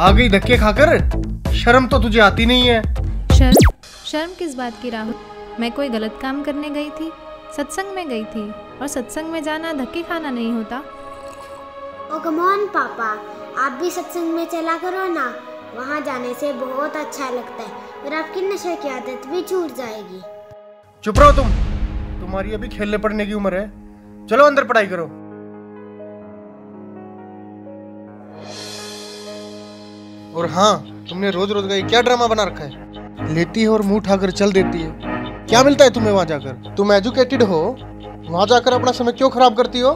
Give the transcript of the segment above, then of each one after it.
आ गई धक्के खाकर। शर्म तो तुझे आती नहीं है। शर्म किस बात की राहुल? मैं कोई गलत काम करने गई थी? सत्संग में गई थी, और सत्संग में जाना धक्के खाना नहीं होता। ओ कम ऑन पापा, आप भी सत्संग में चला करो ना। वहाँ जाने से बहुत अच्छा लगता है और आपकी नशे की आदत भी छूट जाएगी। चुप रहो तुम। तुम्हारी अभी खेलने पड़ने की उम्र है। चलो अंदर पढ़ाई करो। और हाँ, तुमने रोज रोज का क्या ड्रामा बना रखा है? लेती है और मुंह उठाकर चल देती है। क्या मिलता है तुम्हें वहां जाकर? तुम एजुकेटेड हो, वहां जाकर अपना समय क्यों खराब करती हो?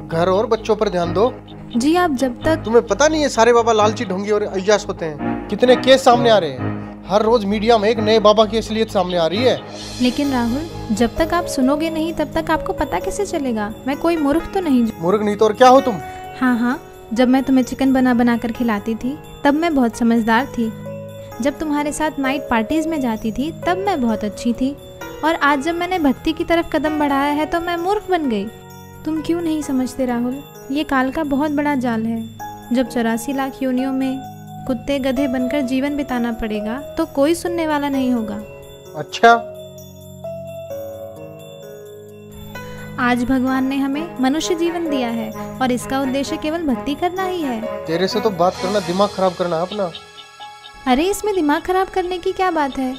घर और बच्चों पर ध्यान दो। जी आप जब तक तुम्हें पता नहीं है सारे बाबा लालची, ढोंगी और अय्याश होते हैं। कितने केस सामने आ रहे हैं। हर रोज मीडिया में एक नए बाबा की असलियत सामने आ रही है। लेकिन राहुल, जब तक आप सुनोगे नहीं तब तक आपको पता कैसे चलेगा? मैं कोई मूर्ख तो नहीं। मूर्ख नहीं तो और क्या हो तुम? हाँ, जब मैं तुम्हें चिकन बना कर खिलाती थी तब मैं बहुत समझदार थी। जब तुम्हारे साथ नाइट पार्टीज में जाती थी तब मैं बहुत अच्छी थी। और आज जब मैंने भक्ति की तरफ कदम बढ़ाया है तो मैं मूर्ख बन गई। तुम क्यों नहीं समझते राहुल? ये काल का बहुत बड़ा जाल है। जब 84 लाख योनियों में कुत्ते गधे बनकर जीवन बिताना पड़ेगा तो कोई सुनने वाला नहीं होगा। अच्छा, आज भगवान ने हमें मनुष्य जीवन दिया है और इसका उद्देश्य केवल भक्ति करना ही है। तेरे से तो बात करना दिमाग खराब करना अपना। अरे इसमें दिमाग खराब करने की क्या बात है?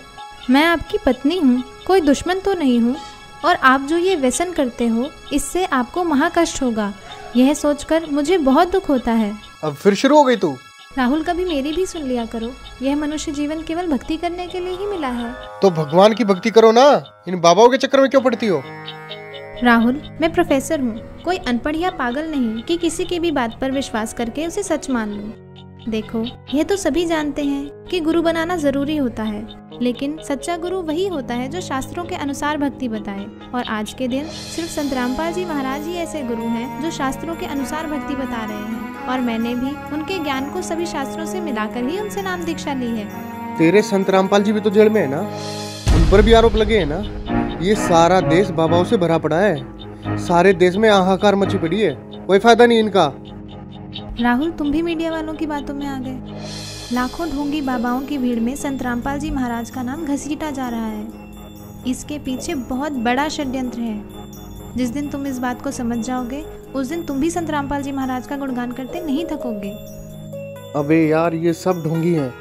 मैं आपकी पत्नी हूँ, कोई दुश्मन तो नहीं हूँ। और आप जो ये व्यसन करते हो इससे आपको महाकष्ट होगा, यह सोचकर मुझे बहुत दुख होता है। अब फिर शुरू हो गई तू। राहुल, कभी मेरी भी सुन लिया करो। यह मनुष्य जीवन केवल भक्ति करने के लिए ही मिला है। तो भगवान की भक्ति करो ना। इन बाबाओं के चक्कर में क्यों पड़ती हो? राहुल, मैं प्रोफेसर हूँ, कोई अनपढ़ या पागल नहीं कि किसी की भी बात पर विश्वास करके उसे सच मान लूं। देखो, यह तो सभी जानते हैं कि गुरु बनाना जरूरी होता है, लेकिन सच्चा गुरु वही होता है जो शास्त्रों के अनुसार भक्ति बताए। और आज के दिन सिर्फ संत रामपाल जी महाराज ही ऐसे गुरु हैं जो शास्त्रों के अनुसार भक्ति बता रहे हैं। और मैंने भी उनके ज्ञान को सभी शास्त्रों से मिलाकर ही उनसे नाम दीक्षा ली है। तेरे संत रामपाल जी भी तो जेल में है ना? उन पर भी आरोप लगे है ना? ये सारा देश बाबाओं से भरा पड़ा है। सारे देश में हाहाकार मची पड़ी है, कोई फायदा नहीं इनका। राहुल, तुम भी मीडिया वालों की बातों में आ गए। लाखों ढोंगी बाबाओं की भीड़ में संत रामपाल जी महाराज का नाम घसीटा जा रहा है। इसके पीछे बहुत बड़ा षड्यंत्र है। जिस दिन तुम इस बात को समझ जाओगे उस दिन तुम भी संत रामपाल जी महाराज का गुणगान करते नहीं थकोगे। अबे यार, ये सब ढोंगी हैं।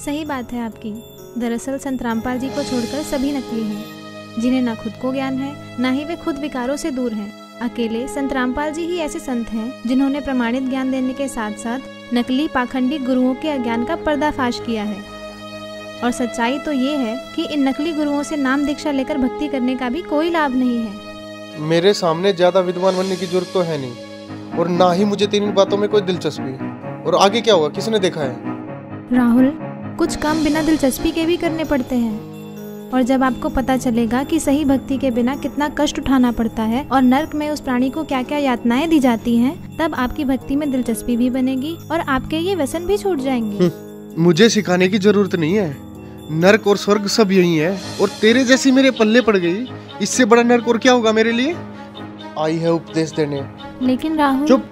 सही बात है आपकी। दरअसल संत रामपाल जी को छोड़कर सभी नकली हैं, जिन्हें ना खुद को ज्ञान है ना ही वे खुद विकारों से दूर हैं। अकेले संत रामपाल जी ही ऐसे संत हैं जिन्होंने प्रमाणित ज्ञान देने के साथ साथ नकली पाखंडी गुरुओं के अज्ञान का पर्दाफाश किया है। और सच्चाई तो ये है कि इन नकली गुरुओं से नाम दीक्षा लेकर भक्ति करने का भी कोई लाभ नहीं है। मेरे सामने ज्यादा विद्वान बनने की जरूरत तो है नहीं, और ना ही मुझे तेरी बातों में कोई दिलचस्पी। और आगे क्या होगा किसने देखा है? राहुल, कुछ काम बिना दिलचस्पी के भी करने पड़ते हैं। और जब आपको पता चलेगा कि सही भक्ति के बिना कितना कष्ट उठाना पड़ता है और नर्क में उस प्राणी को क्या क्या यातनाएं दी जाती हैं, तब आपकी भक्ति में दिलचस्पी भी बनेगी और आपके ये व्यसन भी छूट जाएंगे। मुझे सिखाने की जरूरत नहीं है। नर्क और स्वर्ग सब यही है, और तेरे जैसी मेरे पल्ले पड़ गई, इससे बड़ा नर्क और क्या होगा मेरे लिए? आई है उपदेश देने। लेकिन राहुल, चुप,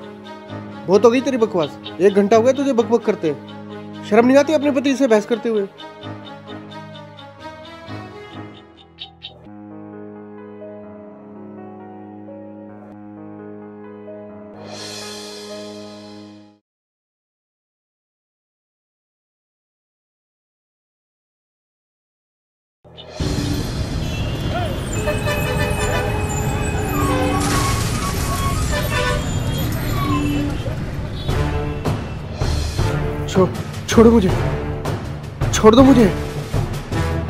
बहुत हो गई तेरी बकवास। 1 घंटा हो गया तुझे बकबक करते। शर्म नहीं आती अपने पति से बहस करते हुए? छोड़ो मुझे, छोड़ दो मुझे,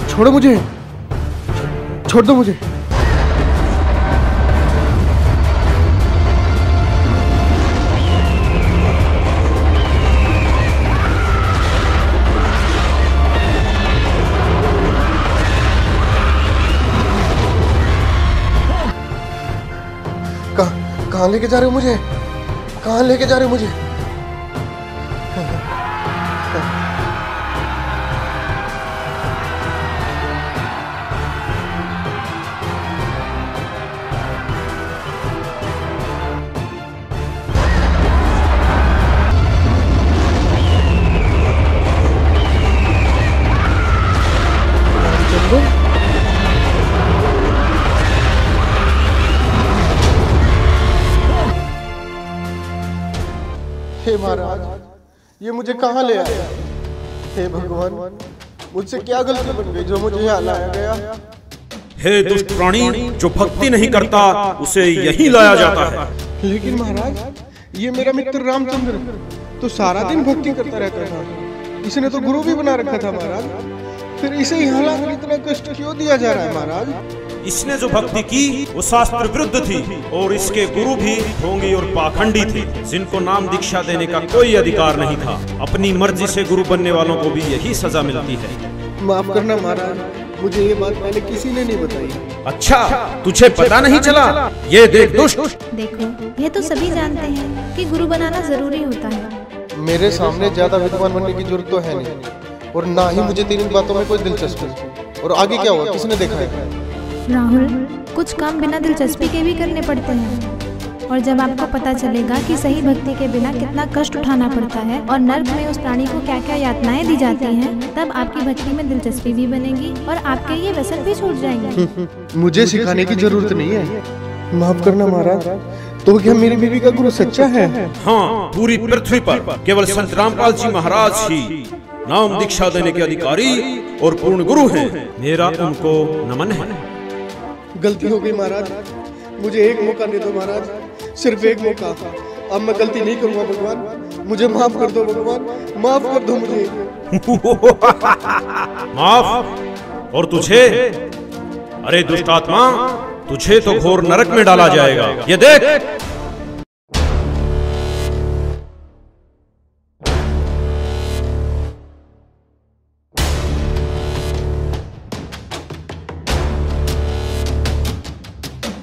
छोड़ो मुझे, छोड़ दो मुझे। कहाँ लेके जा रहे हो मुझे? कहाँ लेके जा रहे हो मुझे? ये मुझे कहाँ ले आया? हे भगवान, मुझसे क्या गलती बन गई जो मुझे यहाँ लाया गया? हे दुष्ट प्राणी, जो भक्ति नहीं करता उसे यही लाया जाता है। लेकिन महाराज, ये मेरा मित्र रामचंद्र तो सारा दिन भक्ति करता रहता था। इसने तो गुरु भी बना रखा था महाराज, फिर इसे यहाँ लाकर इतना कष्ट क्यों दिया जा रहा है महाराज? इसने जो भक्ति की वो शास्त्र विरुद्ध थी और इसके गुरु भी ढोंगी और पाखंडी थे, जिनको नाम दीक्षा देने का कोई अधिकार नहीं था। अपनी मर्जी से गुरु बनने वालों को भी यही सजा मिलती है। माफ करना महाराज, मुझे ये बात पहले किसी ने नहीं बताई। अच्छा, तुझे पता नहीं चला? ये देख दुष्ट। देखो, ये तो सभी जानते हैं कि गुरु बनाना जरूरी होता है। मेरे सामने ज्यादा विद्वान बनने की जरूरत तो है नहीं, और ना ही मुझे तेरी बातों में कोई दिलचस्पी। और आगे क्या हुआ, किसने देखा है? राहुल, कुछ काम बिना दिलचस्पी के भी करने पड़ते हैं, और जब आपको पता चलेगा कि सही भक्ति के बिना कितना कष्ट उठाना पड़ता है और नर्क में उस प्राणी को क्या क्या यातनाएं दी जाती हैं, तब आपकी भक्ति में दिलचस्पी भी बनेगी और आपके ये व्यसन भी छूट जाएंगे। मुझे सिखाने की जरूरत नहीं है। माफ करना महाराज, तो क्या मेरी बीवी का गुरु सच्चा है? हाँ, पूरी पृथ्वी पर केवल संत रामपाल जी महाराज ही नाम दीक्षा देने के अधिकारी और पूर्ण गुरु हैं। मेरा उनको नमन है। गलती हो गई महाराज, मुझे एक मौका दे दो महाराज, सिर्फ एक मौका। अब मैं गलती नहीं करूंगा भगवान, मुझे माफ कर दो भगवान, माफ कर दो मुझे। माफ? और तुझे? अरे दुष्ट आत्मा, तुझे तो घोर नरक में डाला जाएगा। ये देख।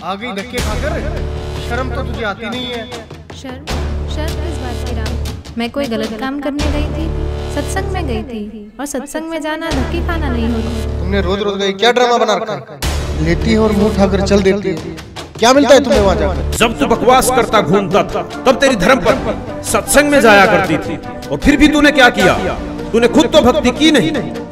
आ गई धक्के खाकर, शर्म तो तुझे आती नहीं है। शर्म किस बात की राम? मैं कोई गलत काम करने गई थी? सत्संग में गई थी, और सत्संग में जाना धक्के खाना नहीं होता। तुमने रोज रोज का क्या ड्रामा बना रखा है? लेटी है और मुंह उठाकर चल देती है। क्या मिलता है तुम्हें वहाँ जाकर? जब तू बकवास करता घूमता था, तब तेरी धर्म पर सत्संग में जाया करती थी, और फिर भी तूने क्या किया? तूने खुद तो भक्ति की नहीं,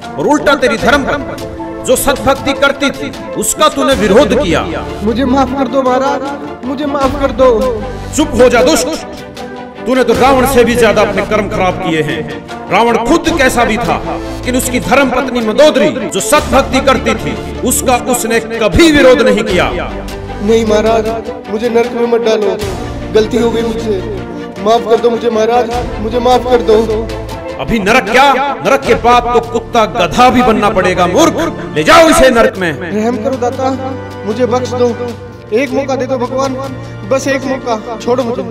और उल्टा तेरी धर्म पर जो सत्भक्ति करती थी उसका तूने विरोध किया। मुझे माफ कर दो महाराज, मुझे माफ कर दो। चुप हो जा दुष्ट। तूने तो रावण से भी ज्यादा अपने कर्म खराब किए हैं। रावण खुद कैसा भी था, लेकिन उसकी धर्म पत्नी मंदोदरी जो सत्भक्ति करती थी उसका उसने कभी विरोध नहीं किया। नहीं महाराज, मुझे नरक में मत डालो, गलती हो गई मुझसे, माफ कर दो मुझे महाराज, मुझे माफ कर दो। अभी नरक क्या, नरक के बाद तो कुत्ता गधा भी बनना पड़ेगा। मूर्ख, ले जाओ इसे नरक में। रहम करो दाता, मुझे बख्श दो, एक मौका दे दो भगवान, बस एक मौका, छोड़ो मुझे।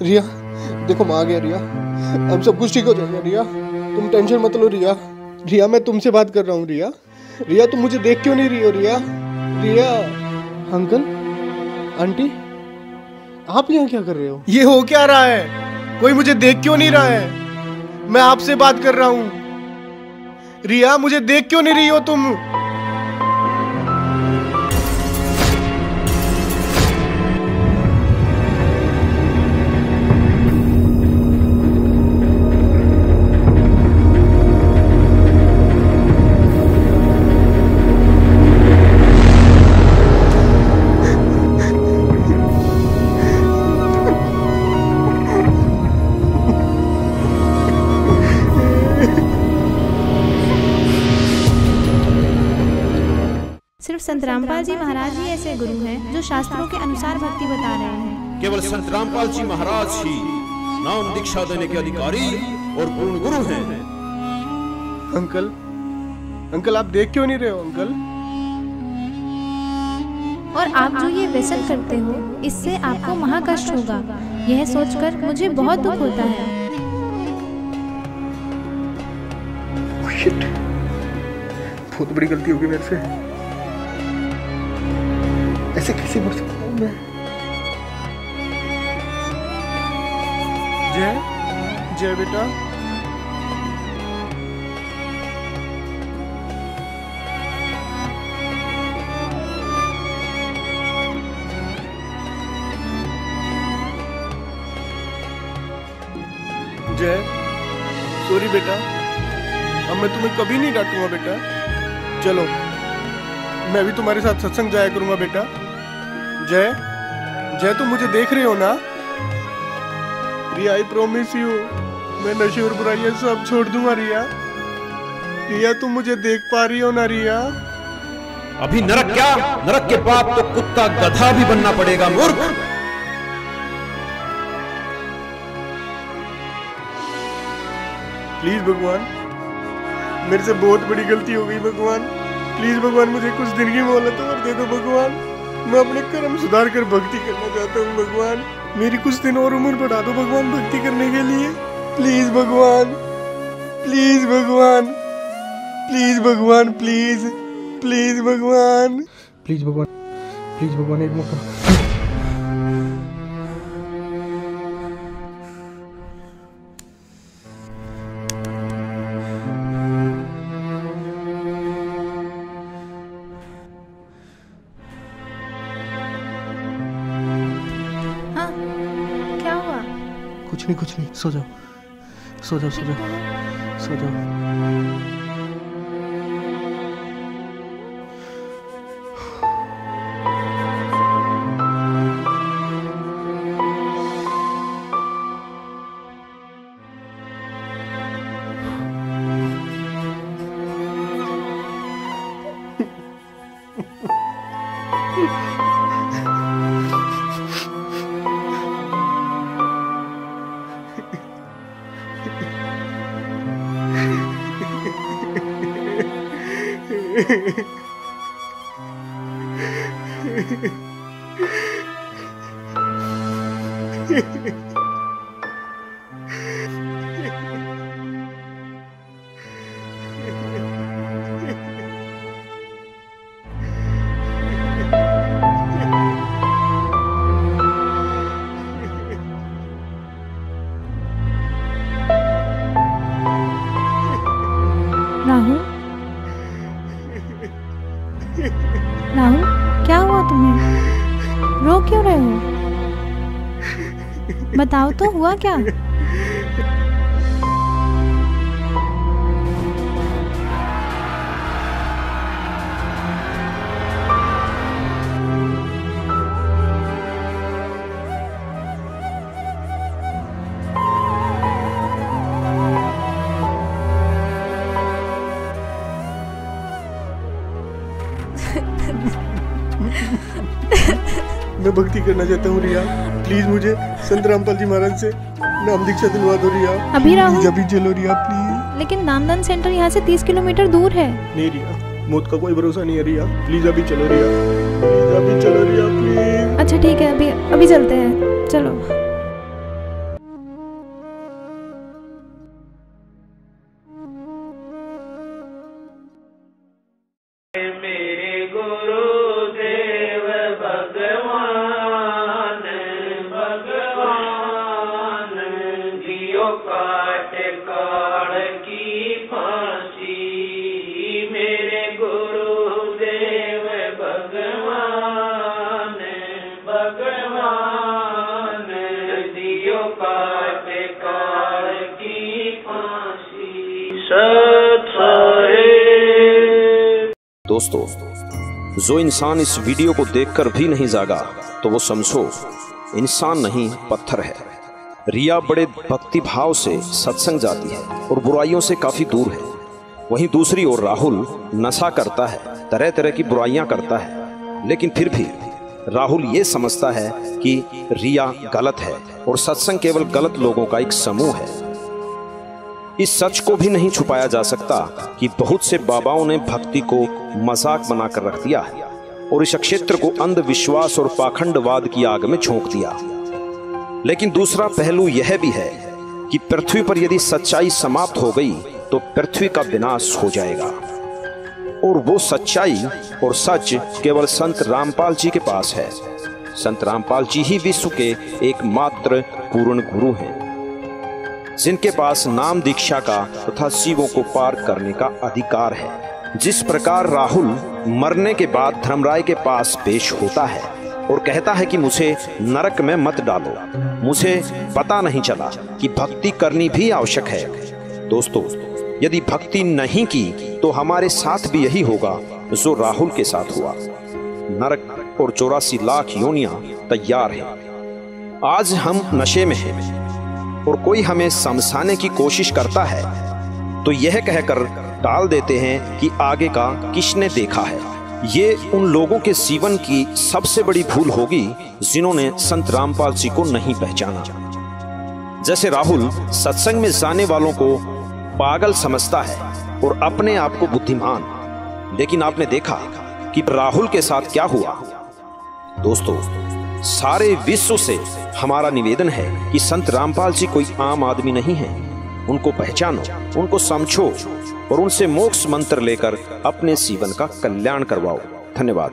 रिया, देखो मैं आ गया रिया, अब सब कुछ ठीक हो जाएगा रिया, तुम टेंशन मत लो रिया। रिया, मैं तुमसे बात कर रहा हूँ रिया। रिया, तुम मुझे देख क्यों नहीं रही हो रिया? रिया, अंकल, आंटी, आप यहाँ क्या कर रहे हो? ये हो क्या रहा है? कोई मुझे देख क्यों नहीं रहा है? मैं आपसे बात कर रहा हूँ। रिया, मुझे देख क्यों नहीं रही हो तुम? सिर्फ संत रामपाल जी महाराज ही ऐसे गुरु हैं जो शास्त्रों के अनुसार भक्ति बता रहे हैं। केवल संत रामपाल जी महाराज ही नाम दीक्षा देने के अधिकारी और पूर्ण गुरु हैं। अंकल, अंकल, आप देख क्यों नहीं रहे हो अंकल? और आप जो ये व्यसन करते हो इससे आपको महाकष्ट होगा, यह सोचकर मुझे बहुत दुख होता है। बहुत बड़ी गलती होगी मेरे से, ऐसे कैसे मर सकता हूँ मैं? जय जय बेटा, जय, सॉरी बेटा, अब मैं तुम्हें कभी नहीं डांटूंगा बेटा। चलो मैं भी तुम्हारे साथ सत्संग जाया करूंगा बेटा। जय, जय तुम मुझे देख रहे हो ना? रिया, आई प्रॉमिस यू, मैं नशे और बुराइयां सब छोड़ दूंगा रिया। रिया तुम मुझे देख पा रही हो ना रिया? अभी नरक क्या, नरक के बाद तो कुत्ता गधा भी बनना पड़ेगा मूर्ख। प्लीज भगवान, मेरे से बहुत बड़ी गलती हो गई भगवान। प्लीज भगवान मुझे कुछ दिन की मोहलत और दे दो भगवान। मैं अपने कर्म सुधार कर भक्ति करना चाहता हूँ भगवान। मेरी कुछ दिन और उम्र बढ़ा दो भगवान भक्ति करने के लिए। प्लीज भगवान, प्लीज भगवान, प्लीज भगवान, प्लीज प्लीज भगवान, प्लीज भगवान, प्लीज भगवान एक मौका। हाँ, क्या हुआ? कुछ नहीं, सो जाओ, सो जाओ, सो जाओ, सो जाओ। राहुल, राहुल, क्या हुआ तुम्हें? रो क्यों रहे हो? बताओ तो हुआ क्या? मैं भक्ति करना चाहता हूँ रिया। प्लीज मुझे संत रामपाल जी महाराज से नाम दीक्षा दिलवा दो रिया। अभी राहुल, प्लीज अभी चलो रिया प्लीज। लेकिन नामदान सेंटर यहाँ से 30 किलोमीटर दूर है। नहीं रिया, मौत का कोई भरोसा नहीं है रिया। प्लीज अभी चलो रिया, प्लीज अभी चलो रिया प्लीज। अच्छा ठीक है, अभी चलते हैं, चलो। दोस्तों, जो इंसान इस वीडियो को देखकर भी नहीं जागा तो वो समझो इंसान नहीं पत्थर है। रिया बड़े भक्ति भाव से सत्संग जाती है और बुराइयों से काफी दूर है। वहीं दूसरी ओर राहुल नशा करता है, तरह तरह की बुराइयां करता है, लेकिन फिर भी राहुल ये समझता है कि रिया गलत है और सत्संग केवल गलत लोगों का एक समूह है। इस सच को भी नहीं छुपाया जा सकता कि बहुत से बाबाओं ने भक्ति को मजाक बनाकर रख दिया है और इस क्षेत्र को अंधविश्वास और पाखंडवाद की आग में झोंक दिया। लेकिन दूसरा पहलू यह भी है कि पृथ्वी पर यदि सच्चाई समाप्त हो गई तो पृथ्वी का विनाश हो जाएगा, और वो सच्चाई और सच केवल संत रामपाल जी के पास है। संत रामपाल जी ही विश्व के एकमात्र पूर्ण गुरु हैं, जिनके पास नाम दीक्षा का तथा शिवों को पार करने का अधिकार है। जिस प्रकार राहुल मरने के बाद धर्मराय के पास पेश होता है, और कहता है कि मुझे नरक में मत डालो, मुझे पता नहीं चला कि भक्ति करनी भी आवश्यक है। दोस्तों, यदि भक्ति नहीं की तो हमारे साथ भी यही होगा जो राहुल के साथ हुआ। नरक और 84 लाख योनियां तैयार हैं। आज हम नशे में हैं और कोई हमें समझाने की कोशिश करता है तो यह कहकर टाल देते हैं कि आगे का किसने देखा है। ये उन लोगों के जीवन की सबसे बड़ी भूल होगी जिन्होंने संत रामपाल जी को नहीं पहचाना। जैसे राहुल सत्संग में जाने वालों को पागल समझता है और अपने आप को बुद्धिमान, लेकिन आपने देखा कि राहुल के साथ क्या हुआ। दोस्तों, सारे विश्व से हमारा निवेदन है कि संत रामपाल जी कोई आम आदमी नहीं है। उनको पहचानो, उनको समझो और उनसे मोक्ष मंत्र लेकर अपने जीवन का कल्याण करवाओ। धन्यवाद।